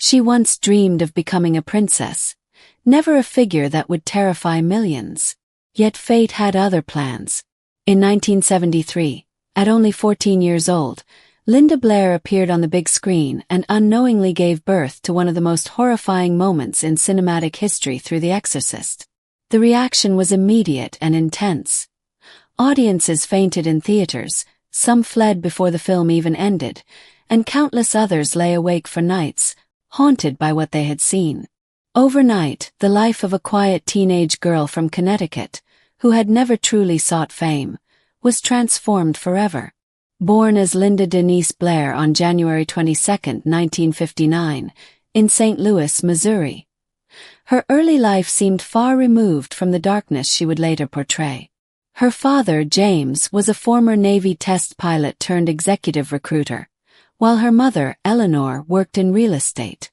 She once dreamed of becoming a princess, never a figure that would terrify millions. Yet fate had other plans. In 1973, at only 14 years old, Linda Blair appeared on the big screen and unknowingly gave birth to one of the most horrifying moments in cinematic history through The Exorcist. The reaction was immediate and intense. Audiences fainted in theaters, some fled before the film even ended, and countless others lay awake for nights, haunted by what they had seen. Overnight, the life of a quiet teenage girl from Connecticut, who had never truly sought fame, was transformed forever. Born as Linda Denise Blair on January 22, 1959, in St. Louis, Missouri, her early life seemed far removed from the darkness she would later portray. Her father, James, was a former Navy test pilot turned executive recruiter, while her mother, Eleanor, worked in real estate.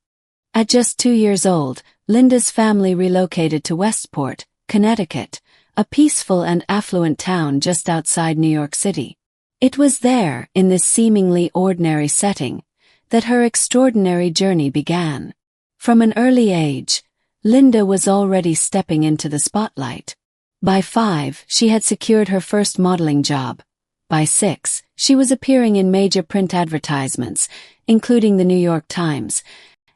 At just 2 years old, Linda's family relocated to Westport, Connecticut, a peaceful and affluent town just outside New York City. It was there, in this seemingly ordinary setting, that her extraordinary journey began. From an early age, Linda was already stepping into the spotlight. By 5, she had secured her first modeling job. By 6, she was appearing in major print advertisements, including the New York Times,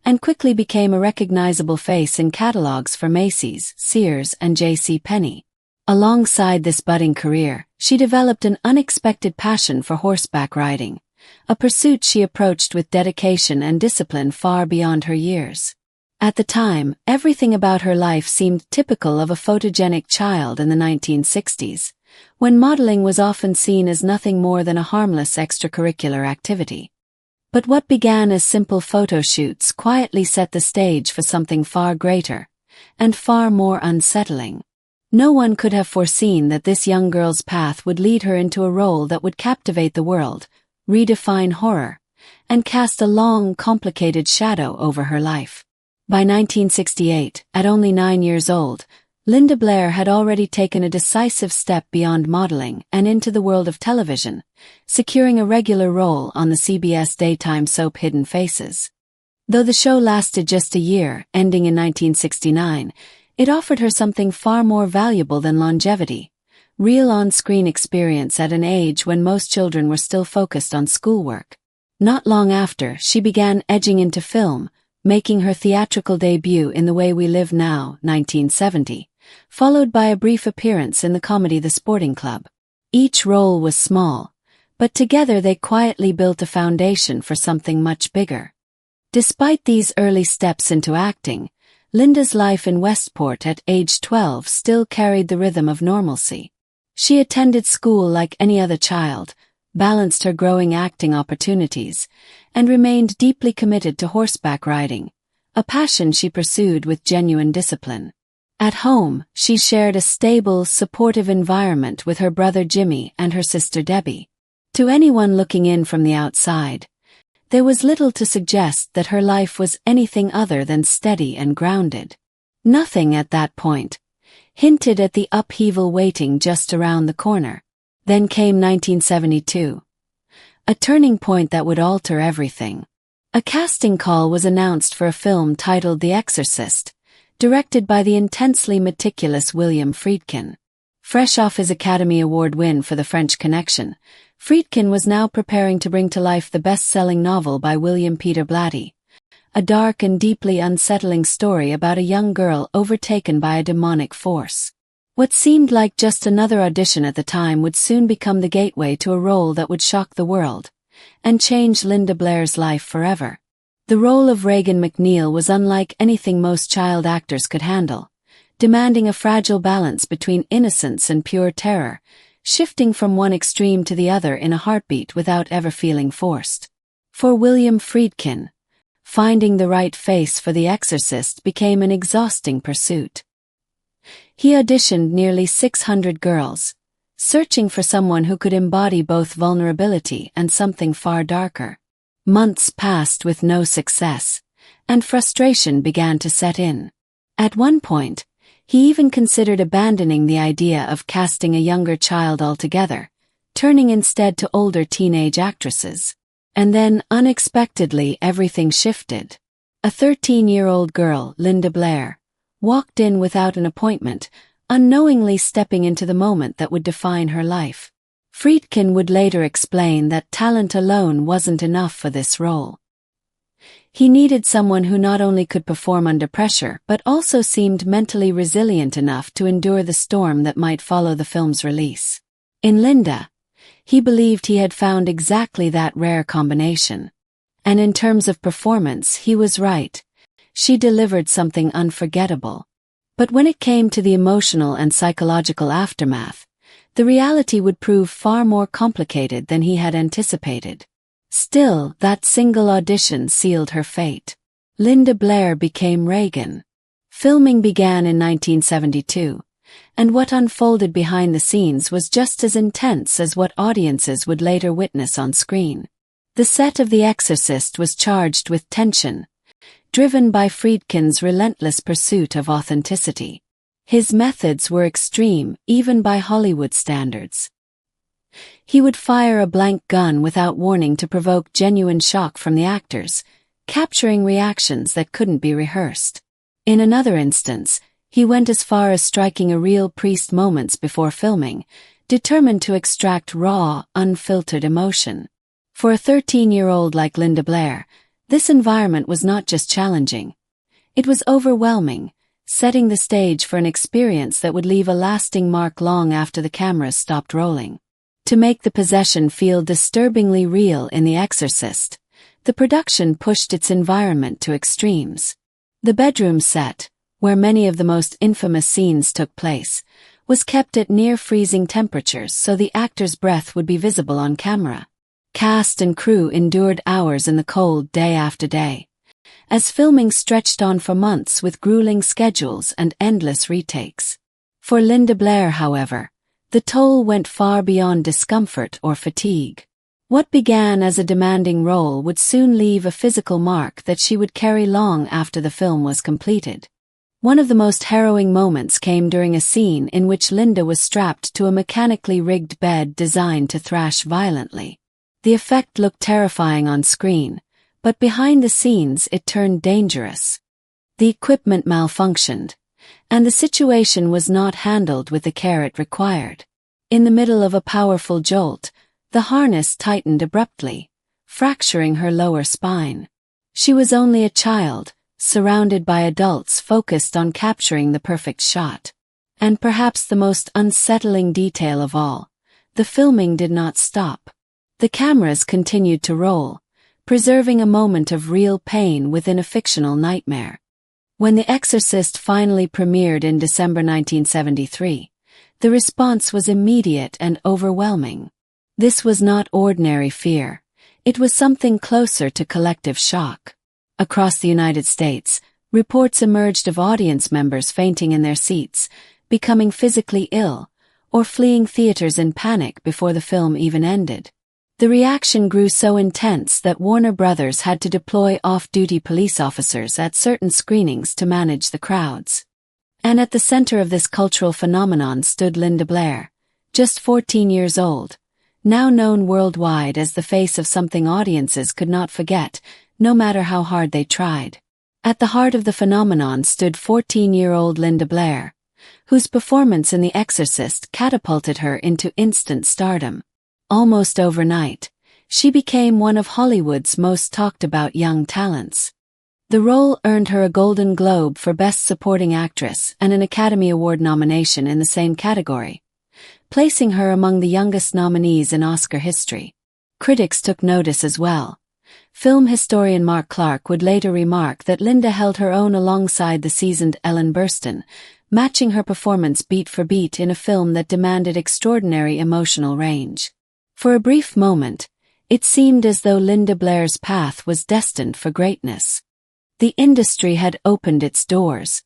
and quickly became a recognizable face in catalogs for Macy's, Sears, and J.C. Penney. Alongside this budding career, she developed an unexpected passion for horseback riding, a pursuit she approached with dedication and discipline far beyond her years. At the time, everything about her life seemed typical of a photogenic child in the 1960s, when modeling was often seen as nothing more than a harmless extracurricular activity. But what began as simple photo shoots quietly set the stage for something far greater, and far more unsettling. No one could have foreseen that this young girl's path would lead her into a role that would captivate the world, redefine horror, and cast a long, complicated shadow over her life. By 1968, at only 9 years old, Linda Blair had already taken a decisive step beyond modeling and into the world of television, securing a regular role on the CBS daytime soap Hidden Faces. Though the show lasted just a year, ending in 1969, it offered her something far more valuable than longevity: real on-screen experience at an age when most children were still focused on schoolwork. Not long after, she began edging into film, making her theatrical debut in The Way We Live Now, 1970, followed by a brief appearance in the comedy The Sporting Club. Each role was small, but together they quietly built a foundation for something much bigger. Despite these early steps into acting, Linda's life in Westport at age 12 still carried the rhythm of normalcy. She attended school like any other child, balanced her growing acting opportunities, and remained deeply committed to horseback riding, a passion she pursued with genuine discipline. At home, she shared a stable, supportive environment with her brother Jimmy and her sister Debbie. To anyone looking in from the outside, there was little to suggest that her life was anything other than steady and grounded. Nothing at that point hinted at the upheaval waiting just around the corner. Then came 1972. A turning point that would alter everything. A casting call was announced for a film titled The Exorcist, directed by the intensely meticulous William Friedkin. Fresh off his Academy Award win for The French Connection, Friedkin was now preparing to bring to life the best-selling novel by William Peter Blatty, a dark and deeply unsettling story about a young girl overtaken by a demonic force. What seemed like just another audition at the time would soon become the gateway to a role that would shock the world and change Linda Blair's life forever. The role of Regan McNeil was unlike anything most child actors could handle, demanding a fragile balance between innocence and pure terror, shifting from one extreme to the other in a heartbeat without ever feeling forced. For William Friedkin, finding the right face for The Exorcist became an exhausting pursuit. He auditioned nearly 600 girls, searching for someone who could embody both vulnerability and something far darker. Months passed with no success, and frustration began to set in. At one point, he even considered abandoning the idea of casting a younger child altogether, turning instead to older teenage actresses. And then, unexpectedly, everything shifted. A 13-year-old girl, Linda Blair, walked in without an appointment, unknowingly stepping into the moment that would define her life. Friedkin would later explain that talent alone wasn't enough for this role. He needed someone who not only could perform under pressure but also seemed mentally resilient enough to endure the storm that might follow the film's release. In Linda, he believed he had found exactly that rare combination. And in terms of performance, he was right. She delivered something unforgettable. But when it came to the emotional and psychological aftermath, the reality would prove far more complicated than he had anticipated. Still, that single audition sealed her fate. Linda Blair became Regan. Filming began in 1972, and what unfolded behind the scenes was just as intense as what audiences would later witness on screen. The set of The Exorcist was charged with tension, driven by Friedkin's relentless pursuit of authenticity. His methods were extreme, even by Hollywood standards. He would fire a blank gun without warning to provoke genuine shock from the actors, capturing reactions that couldn't be rehearsed. In another instance, he went as far as striking a real priest moments before filming, determined to extract raw, unfiltered emotion. For a 13-year-old like Linda Blair, this environment was not just challenging. It was overwhelming, setting the stage for an experience that would leave a lasting mark long after the cameras stopped rolling. To make the possession feel disturbingly real in The Exorcist, the production pushed its environment to extremes. The bedroom set, where many of the most infamous scenes took place, was kept at near-freezing temperatures so the actor's breath would be visible on camera. Cast and crew endured hours in the cold day after day, as filming stretched on for months with grueling schedules and endless retakes. For Linda Blair, however, the toll went far beyond discomfort or fatigue. What began as a demanding role would soon leave a physical mark that she would carry long after the film was completed. One of the most harrowing moments came during a scene in which Linda was strapped to a mechanically rigged bed designed to thrash violently. The effect looked terrifying on screen, but behind the scenes it turned dangerous. The equipment malfunctioned, and the situation was not handled with the care it required. In the middle of a powerful jolt, the harness tightened abruptly, fracturing her lower spine. She was only a child, surrounded by adults focused on capturing the perfect shot. And perhaps the most unsettling detail of all, the filming did not stop. The cameras continued to roll, preserving a moment of real pain within a fictional nightmare. When The Exorcist finally premiered in December 1973, the response was immediate and overwhelming. This was not ordinary fear. It was something closer to collective shock. Across the United States, reports emerged of audience members fainting in their seats, becoming physically ill, or fleeing theaters in panic before the film even ended. The reaction grew so intense that Warner Brothers had to deploy off-duty police officers at certain screenings to manage the crowds. And at the center of this cultural phenomenon stood Linda Blair, just 14 years old, now known worldwide as the face of something audiences could not forget, no matter how hard they tried. At the heart of the phenomenon stood 14-year-old Linda Blair, whose performance in The Exorcist catapulted her into instant stardom. Almost overnight, she became one of Hollywood's most talked-about young talents. The role earned her a Golden Globe for Best Supporting Actress and an Academy Award nomination in the same category, placing her among the youngest nominees in Oscar history. Critics took notice as well. Film historian Mark Clark would later remark that Linda held her own alongside the seasoned Ellen Burstyn, matching her performance beat for beat in a film that demanded extraordinary emotional range. For a brief moment, it seemed as though Linda Blair's path was destined for greatness. The industry had opened its doors,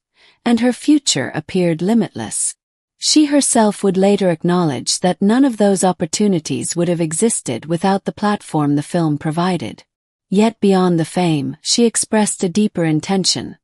and her future appeared limitless. She herself would later acknowledge that none of those opportunities would have existed without the platform the film provided. Yet beyond the fame, she expressed a deeper intention,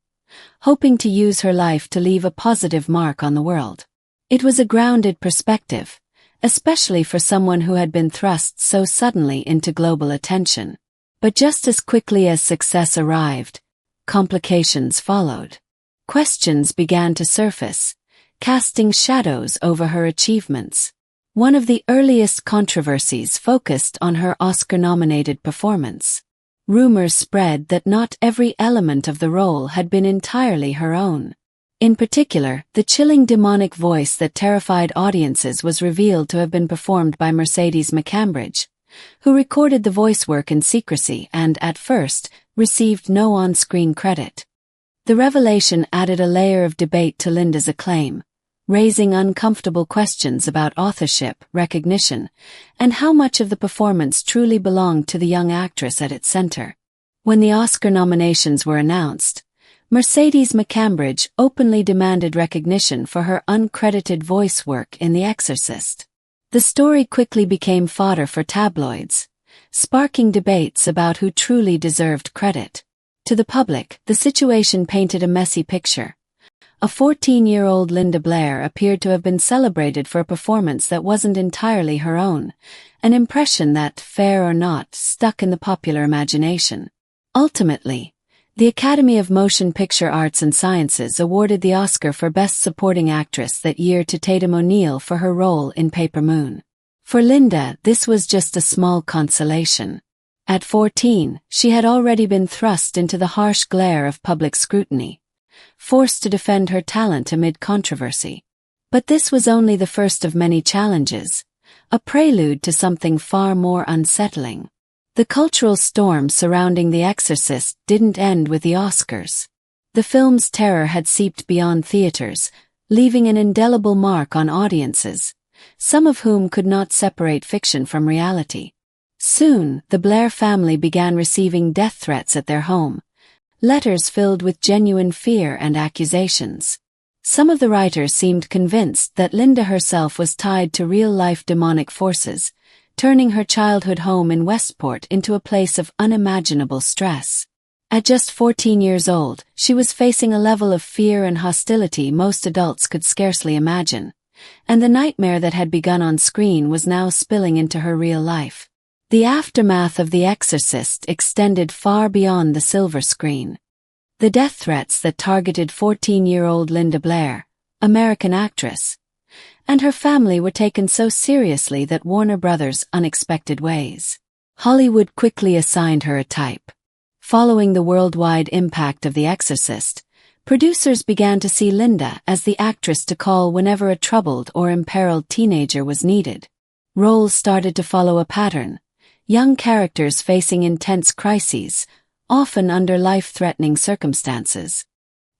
hoping to use her life to leave a positive mark on the world. It was a grounded perspective, especially for someone who had been thrust so suddenly into global attention. But just as quickly as success arrived, complications followed. Questions began to surface, casting shadows over her achievements. One of the earliest controversies focused on her Oscar-nominated performance. Rumors spread that not every element of the role had been entirely her own. In particular, the chilling demonic voice that terrified audiences was revealed to have been performed by Mercedes McCambridge, who recorded the voice work in secrecy and, at first, received no on-screen credit. The revelation added a layer of debate to Linda's acclaim, raising uncomfortable questions about authorship, recognition, and how much of the performance truly belonged to the young actress at its center. When the Oscar nominations were announced, Mercedes McCambridge openly demanded recognition for her uncredited voice work in The Exorcist. The story quickly became fodder for tabloids, sparking debates about who truly deserved credit. To the public, the situation painted a messy picture. A 14-year-old Linda Blair appeared to have been celebrated for a performance that wasn't entirely her own, an impression that, fair or not, stuck in the popular imagination. Ultimately, the Academy of Motion Picture Arts and Sciences awarded the Oscar for Best Supporting Actress that year to Tatum O'Neal for her role in Paper Moon. For Linda, this was just a small consolation. At 14, she had already been thrust into the harsh glare of public scrutiny, forced to defend her talent amid controversy. But this was only the first of many challenges, a prelude to something far more unsettling. The cultural storm surrounding The Exorcist didn't end with the Oscars. The film's terror had seeped beyond theaters, leaving an indelible mark on audiences, some of whom could not separate fiction from reality. Soon, the Blair family began receiving death threats at their home, letters filled with genuine fear and accusations. Some of the writers seemed convinced that Linda herself was tied to real-life demonic forces, turning her childhood home in Westport into a place of unimaginable stress. At just 14 years old, she was facing a level of fear and hostility most adults could scarcely imagine, and the nightmare that had begun on screen was now spilling into her real life. The aftermath of The Exorcist extended far beyond the silver screen. The death threats that targeted 14-year-old Linda Blair, American actress, and her family were taken so seriously that Warner Brothers' unexpected ways. Hollywood quickly assigned her a type. Following the worldwide impact of The Exorcist, producers began to see Linda as the actress to call whenever a troubled or imperiled teenager was needed. Roles started to follow a pattern. Young characters facing intense crises, often under life-threatening circumstances.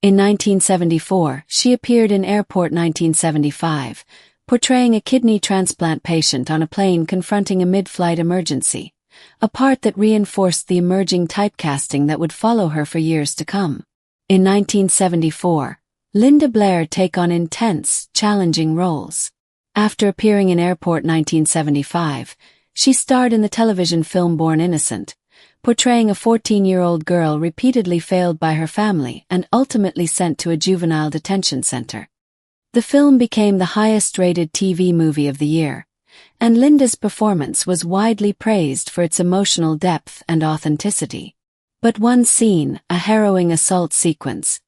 In 1974, she appeared in Airport 1975, portraying a kidney transplant patient on a plane confronting a mid-flight emergency, a part that reinforced the emerging typecasting that would follow her for years to come. In 1974, Linda Blair took on intense, challenging roles. After appearing in Airport 1975, she starred in the television film Born Innocent, portraying a 14-year-old girl repeatedly failed by her family and ultimately sent to a juvenile detention center. The film became the highest-rated TV movie of the year, and Linda's performance was widely praised for its emotional depth and authenticity. But one scene, a harrowing assault sequence,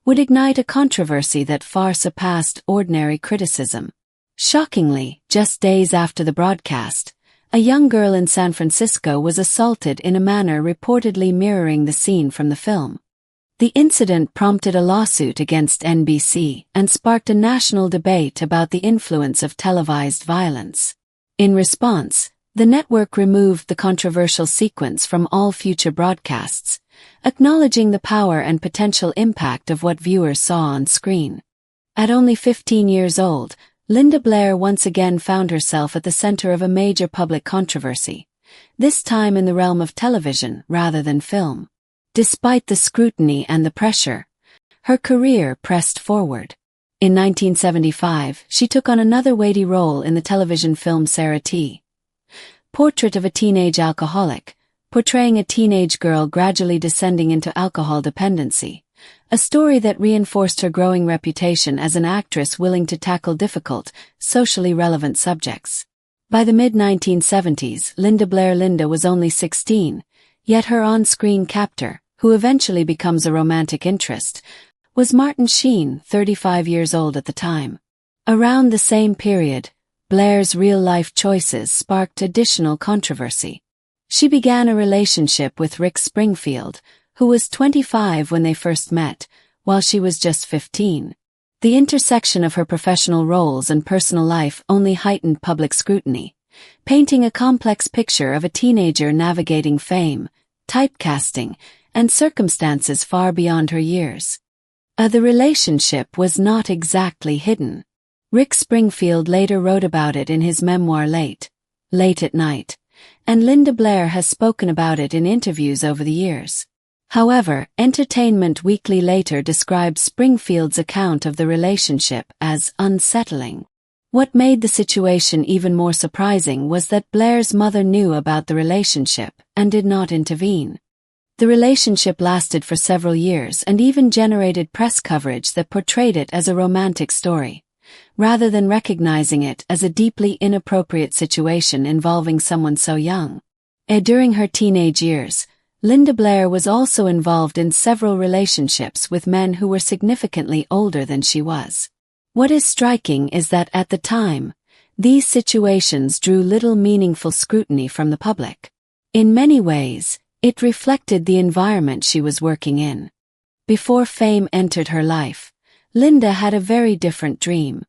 would ignite a controversy that far surpassed ordinary criticism. Shockingly, just days after the broadcast, a young girl in San Francisco was assaulted in a manner reportedly mirroring the scene from the film. The incident prompted a lawsuit against NBC and sparked a national debate about the influence of televised violence. In response, the network removed the controversial sequence from all future broadcasts, acknowledging the power and potential impact of what viewers saw on screen. At only 15 years old, Linda Blair once again found herself at the center of a major public controversy, this time in the realm of television rather than film. Despite the scrutiny and the pressure, her career pressed forward. In 1975, she took on another weighty role in the television film Sarah T. Portrait of a Teenage Alcoholic, portraying a teenage girl gradually descending into alcohol dependency. A story that reinforced her growing reputation as an actress willing to tackle difficult, socially relevant subjects. By the mid-1970s, Linda Blair was only 16, yet her on-screen captor, who eventually becomes a romantic interest, was Martin Sheen, 35 years old at the time. Around the same period, Blair's real-life choices sparked additional controversy. She began a relationship with Rick Springfield, who was 25 when they first met, while she was just 15. The intersection of her professional roles and personal life only heightened public scrutiny, painting a complex picture of a teenager navigating fame, typecasting, and circumstances far beyond her years. The relationship was not exactly hidden. Rick Springfield later wrote about it in his memoir Late at Night, and Linda Blair has spoken about it in interviews over the years. However, Entertainment Weekly later described Springfield's account of the relationship as unsettling. What made the situation even more surprising was that Blair's mother knew about the relationship and did not intervene. The relationship lasted for several years and even generated press coverage that portrayed it as a romantic story, rather than recognizing it as a deeply inappropriate situation involving someone so young. During her teenage years, Linda Blair was also involved in several relationships with men who were significantly older than she was. What is striking is that at the time, these situations drew little meaningful scrutiny from the public. In many ways, it reflected the environment she was working in. Before fame entered her life, Linda had a very different dream.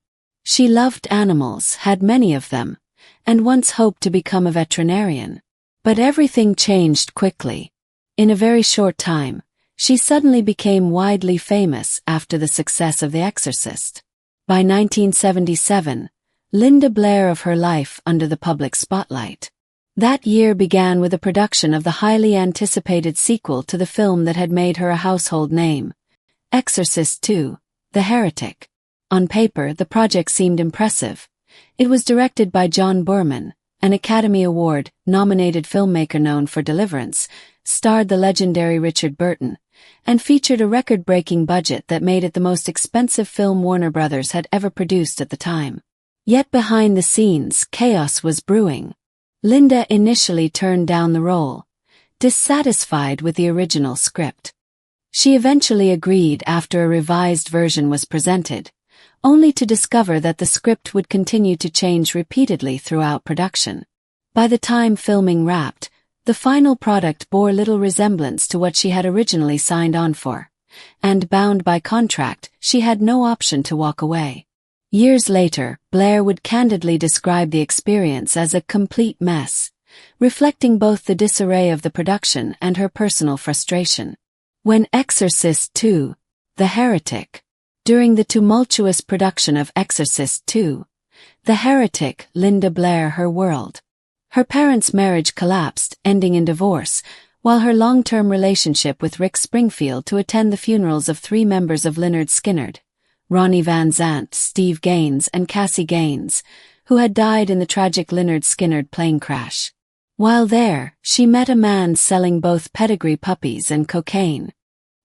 She loved animals, had many of them, and once hoped to become a veterinarian. But everything changed quickly. In a very short time, she suddenly became widely famous after the success of The Exorcist. By 1977, Linda Blair of her life under the public spotlight. That year began with the production of the highly anticipated sequel to the film that had made her a household name, Exorcist II, The Heretic. On paper, the project seemed impressive. It was directed by John Boorman, an Academy Award-nominated filmmaker known for Deliverance, starred the legendary Richard Burton, and featured a record-breaking budget that made it the most expensive film Warner Brothers had ever produced at the time. Yet behind the scenes, chaos was brewing. Linda initially turned down the role, dissatisfied with the original script. She eventually agreed after a revised version was presented, only to discover that the script would continue to change repeatedly throughout production. By the time filming wrapped, the final product bore little resemblance to what she had originally signed on for, and bound by contract, she had no option to walk away. Years later, Blair would candidly describe the experience as a complete mess, reflecting both the disarray of the production and her personal frustration. When Exorcist II, The Heretic. During the tumultuous production of Exorcist II, The Heretic, Linda Blair her world. Her parents' marriage collapsed, ending in divorce, while her long-term relationship with Rick Springfield to attend the funerals of 3 members of Lynyrd Skynyrd, Ronnie Van Zant, Steve Gaines and Cassie Gaines, who had died in the tragic Lynyrd Skynyrd plane crash. While there, she met a man selling both pedigree puppies and cocaine.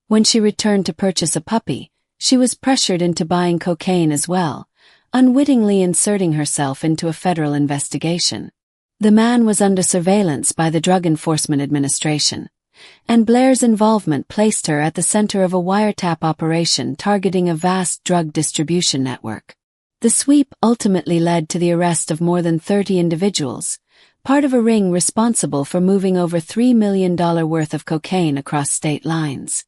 When she returned to purchase a puppy, she was pressured into buying cocaine as well, unwittingly inserting herself into a federal investigation. The man was under surveillance by the Drug Enforcement Administration, and Blair's involvement placed her at the center of a wiretap operation targeting a vast drug distribution network. The sweep ultimately led to the arrest of more than 30 individuals, part of a ring responsible for moving over $3 million worth of cocaine across state lines.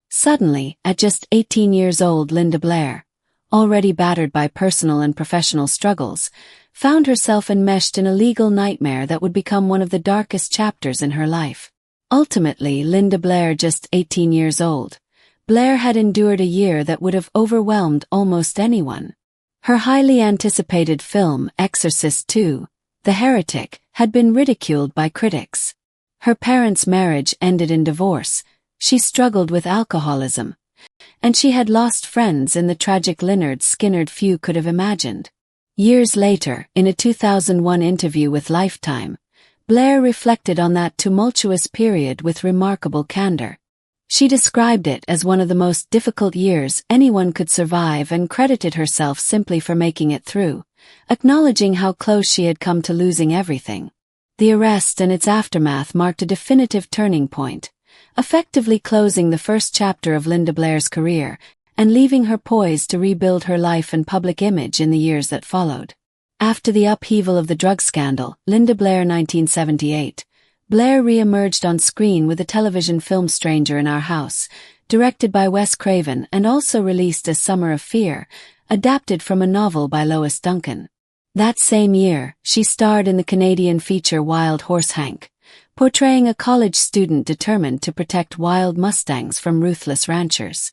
Suddenly, at just 18 years old, Linda Blair, already battered by personal and professional struggles, found herself enmeshed in a legal nightmare that would become one of the darkest chapters in her life. Ultimately, Linda Blair, just 18 years old, Blair had endured a year that would have overwhelmed almost anyone. Her highly anticipated film, Exorcist II, The Heretic, had been ridiculed by critics. Her parents' marriage ended in divorce, she struggled with alcoholism, and she had lost friends in the tragic Lynyrd Skynyrd few could have imagined. Years later, in a 2001 interview with Lifetime, Blair reflected on that tumultuous period with remarkable candor. She described it as one of the most difficult years anyone could survive and credited herself simply for making it through, acknowledging how close she had come to losing everything. The arrest and its aftermath marked a definitive turning point, effectively closing the first chapter of Linda Blair's career and leaving her poised to rebuild her life and public image in the years that followed. After the upheaval of the drug scandal, Linda Blair 1978, Blair re-emerged on screen with the television film Stranger in Our House, directed by Wes Craven and also released as Summer of Fear, adapted from a novel by Lois Duncan. That same year, she starred in the Canadian feature Wild Horse Hank, portraying a college student determined to protect wild Mustangs from ruthless ranchers.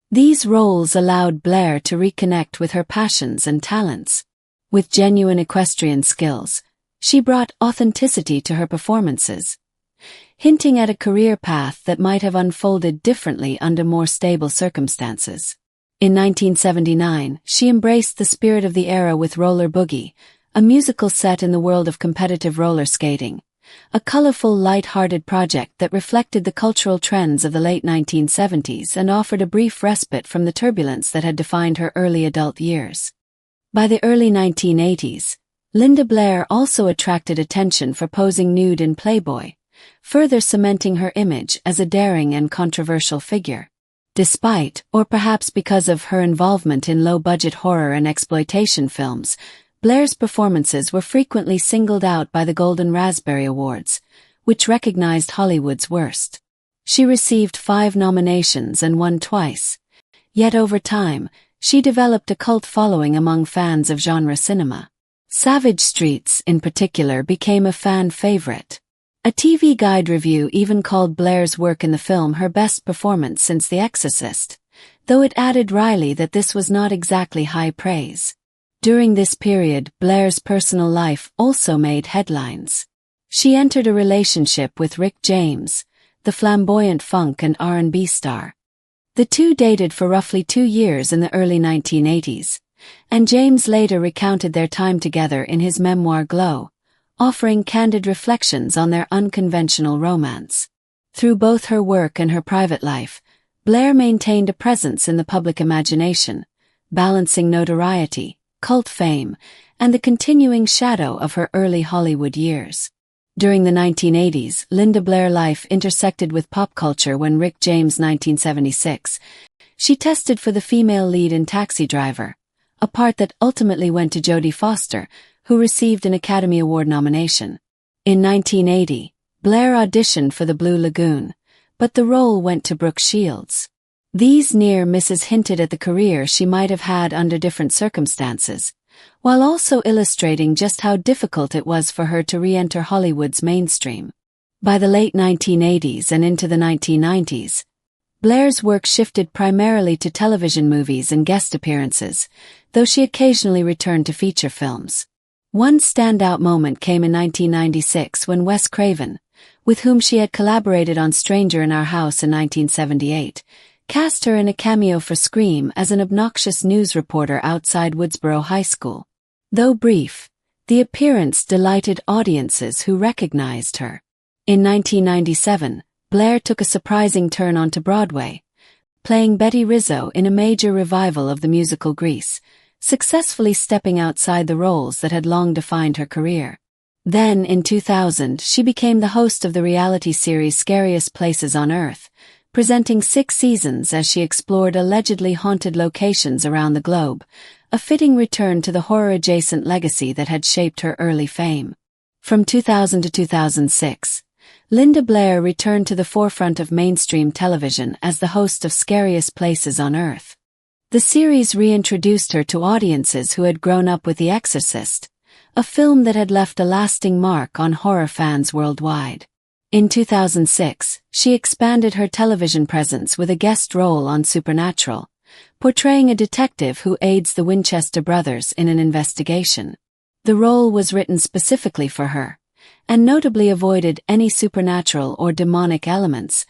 These roles allowed Blair to reconnect with her passions and talents. With genuine equestrian skills, she brought authenticity to her performances, hinting at a career path that might have unfolded differently under more stable circumstances. In 1979, she embraced the spirit of the era with Roller Boogie, a musical set in the world of competitive roller skating, a colorful, light-hearted project that reflected the cultural trends of the late 1970s and offered a brief respite from the turbulence that had defined her early adult years. By the early 1980s, Linda Blair also attracted attention for posing nude in Playboy, further cementing her image as a daring and controversial figure. Despite, or perhaps because of her involvement in low-budget horror and exploitation films, Blair's performances were frequently singled out by the Golden Raspberry Awards, which recognized Hollywood's worst. She received 5 nominations and won twice. Yet over time, she developed a cult following among fans of genre cinema. Savage Streets, in particular, became a fan favorite. A TV Guide review even called Blair's work in the film her best performance since The Exorcist, though it added wryly that this was not exactly high praise. During this period, Blair's personal life also made headlines. She entered a relationship with Rick James, the flamboyant funk and R&B star. The two dated for roughly 2 years in the early 1980s, and James later recounted their time together in his memoir Glow, offering candid reflections on their unconventional romance. Through both her work and her private life, Blair maintained a presence in the public imagination, balancing notoriety, cult fame, and the continuing shadow of her early Hollywood years. During the 1980s, Linda Blair's life intersected with pop culture when Rick James 1976. She tested for the female lead in Taxi Driver, a part that ultimately went to Jodie Foster, who received an Academy Award nomination. In 1980, Blair auditioned for The Blue Lagoon, but the role went to Brooke Shields. These near misses hinted at the career she might have had under different circumstances, while also illustrating just how difficult it was for her to re-enter Hollywood's mainstream. By the late 1980s and into the 1990s, Blair's work shifted primarily to television movies and guest appearances, though she occasionally returned to feature films. One standout moment came in 1996 when Wes Craven, with whom she had collaborated on Stranger in Our House in 1978, cast her in a cameo for Scream as an obnoxious news reporter outside Woodsboro High School. Though brief, the appearance delighted audiences who recognized her. In 1997, Blair took a surprising turn onto Broadway, playing Betty Rizzo in a major revival of the musical Grease, successfully stepping outside the roles that had long defined her career. Then, in 2000, she became the host of the reality series Scariest Places on Earth, presenting 6 seasons as she explored allegedly haunted locations around the globe, a fitting return to the horror-adjacent legacy that had shaped her early fame. From 2000 to 2006, Linda Blair returned to the forefront of mainstream television as the host of Scariest Places on Earth. The series reintroduced her to audiences who had grown up with The Exorcist, a film that had left a lasting mark on horror fans worldwide. In 2006, she expanded her television presence with a guest role on Supernatural, portraying a detective who aids the Winchester brothers in an investigation. The role was written specifically for her, and notably avoided any supernatural or demonic elements,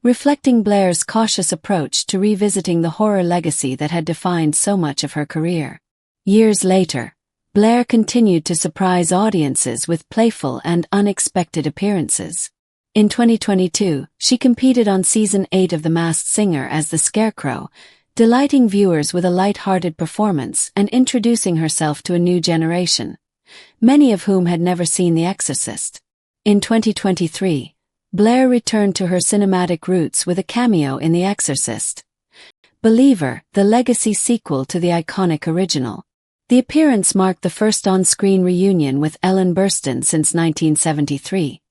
reflecting Blair's cautious approach to revisiting the horror legacy that had defined so much of her career. Years later, Blair continued to surprise audiences with playful and unexpected appearances. In 2022, she competed on Season 8 of The Masked Singer as the Scarecrow, delighting viewers with a light-hearted performance and introducing herself to a new generation, many of whom had never seen The Exorcist. In 2023, Blair returned to her cinematic roots with a cameo in The Exorcist. Believer, the legacy sequel to the iconic original. The appearance marked the first on-screen reunion with Ellen Burstyn since 1973.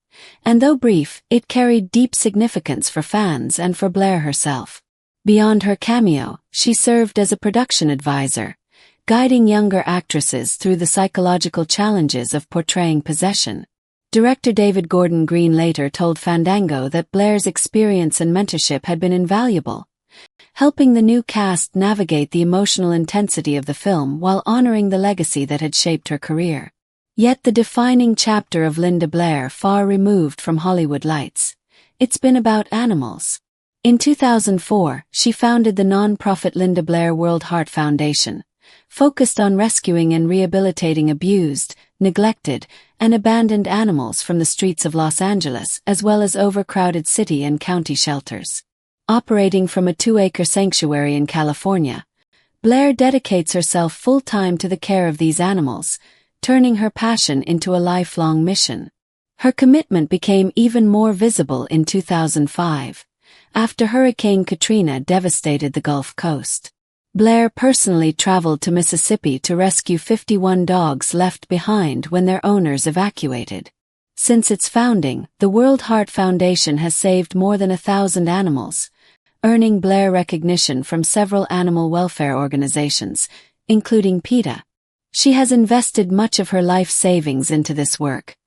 And though brief, it carried deep significance for fans and for Blair herself. Beyond her cameo, she served as a production advisor, guiding younger actresses through the psychological challenges of portraying possession. Director David Gordon Green later told Fandango that Blair's experience and mentorship had been invaluable, helping the new cast navigate the emotional intensity of the film while honoring the legacy that had shaped her career. Yet the defining chapter of Linda Blair far removed from Hollywood lights. It's been about animals. In 2004, she founded the non-profit Linda Blair World Heart Foundation, focused on rescuing and rehabilitating abused, neglected, and abandoned animals from the streets of Los Angeles as well as overcrowded city and county shelters. Operating from a 2-acre sanctuary in California, Blair dedicates herself full-time to the care of these animals, turning her passion into a lifelong mission. Her commitment became even more visible in 2005, after Hurricane Katrina devastated the Gulf Coast. Blair personally traveled to Mississippi to rescue 51 dogs left behind when their owners evacuated. Since its founding, the World Heart Foundation has saved more than 1,000 animals, earning Blair recognition from several animal welfare organizations, including PETA. She has invested much of her life savings into this work,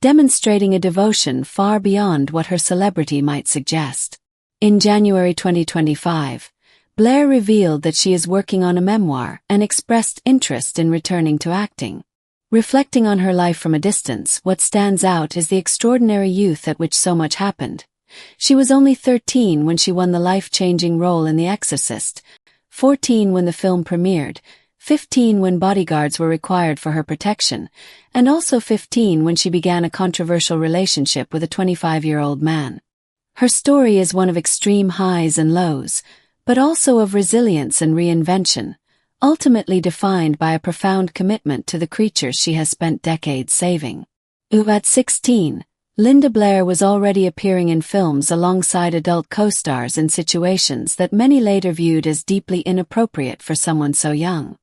demonstrating a devotion far beyond what her celebrity might suggest. In January 2025, Blair revealed that she is working on a memoir and expressed interest in returning to acting. Reflecting on her life from a distance, what stands out is the extraordinary youth at which so much happened. She was only 13 when she won the life-changing role in The Exorcist, 14 when the film premiered, 15 when bodyguards were required for her protection, and also 15 when she began a controversial relationship with a 25-year-old man. Her story is one of extreme highs and lows, but also of resilience and reinvention, ultimately defined by a profound commitment to the creatures she has spent decades saving. At 16, Linda Blair was already appearing in films alongside adult co-stars in situations that many later viewed as deeply inappropriate for someone so young.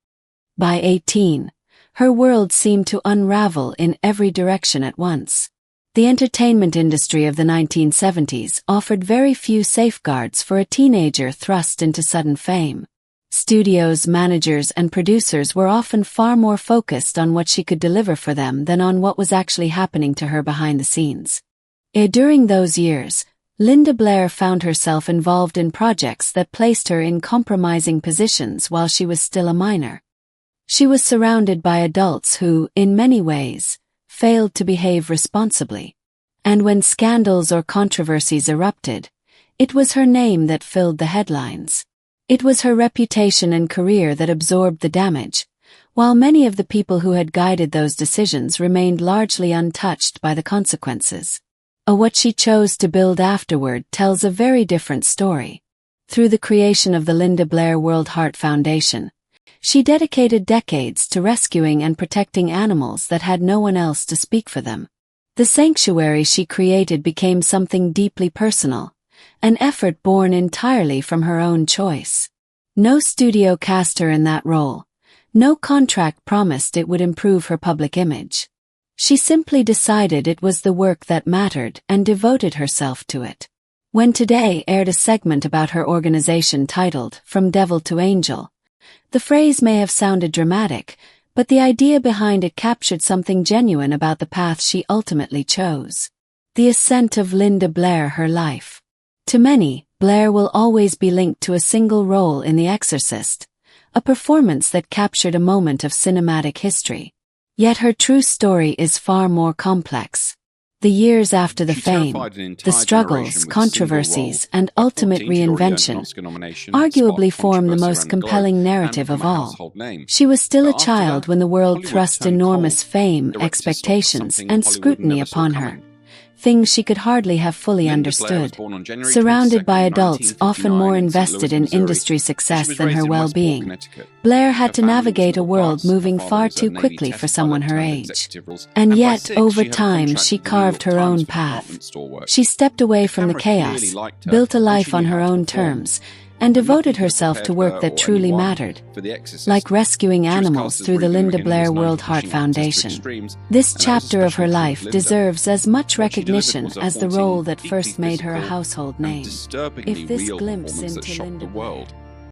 By 18, her world seemed to unravel in every direction at once. The entertainment industry of the 1970s offered very few safeguards for a teenager thrust into sudden fame. Studios, managers, and producers were often far more focused on what she could deliver for them than on what was actually happening to her behind the scenes. During those years, Linda Blair found herself involved in projects that placed her in compromising positions while she was still a minor. She was surrounded by adults who, in many ways, failed to behave responsibly. And when scandals or controversies erupted, it was her name that filled the headlines. It was her reputation and career that absorbed the damage, while many of the people who had guided those decisions remained largely untouched by the consequences. What she chose to build afterward tells a very different story. Through the creation of the Linda Blair World Heart Foundation, she dedicated decades to rescuing and protecting animals that had no one else to speak for them. The sanctuary she created became something deeply personal, an effort born entirely from her own choice. No studio cast her in that role. No contract promised it would improve her public image. She simply decided it was the work that mattered and devoted herself to it. When Today aired a segment about her organization titled From Devil to Angel, the phrase may have sounded dramatic, but the idea behind it captured something genuine about the path she ultimately chose. The ascent of Linda Blair, her life. To many, Blair will always be linked to a single role in The Exorcist, a performance that captured a moment of cinematic history. Yet her true story is far more complex. The years after the fame, the struggles, controversies, and ultimate reinvention arguably form the most compelling narrative of all. She was still a child when the world thrust enormous fame, expectations, and scrutiny upon her, things she could hardly have fully understood. Surrounded by adults often more invested in industry success than her well-being, Blair had to navigate a world moving far too quickly for someone her age. And yet, over time, she carved her own path. She stepped away from the chaos, built a life on her own terms, and devoted herself to work that truly mattered, like rescuing animals through the Linda Blair World Heart Foundation. This chapter of her life deserves as much recognition as the role that first made her a household name. If this glimpse into Linda Blair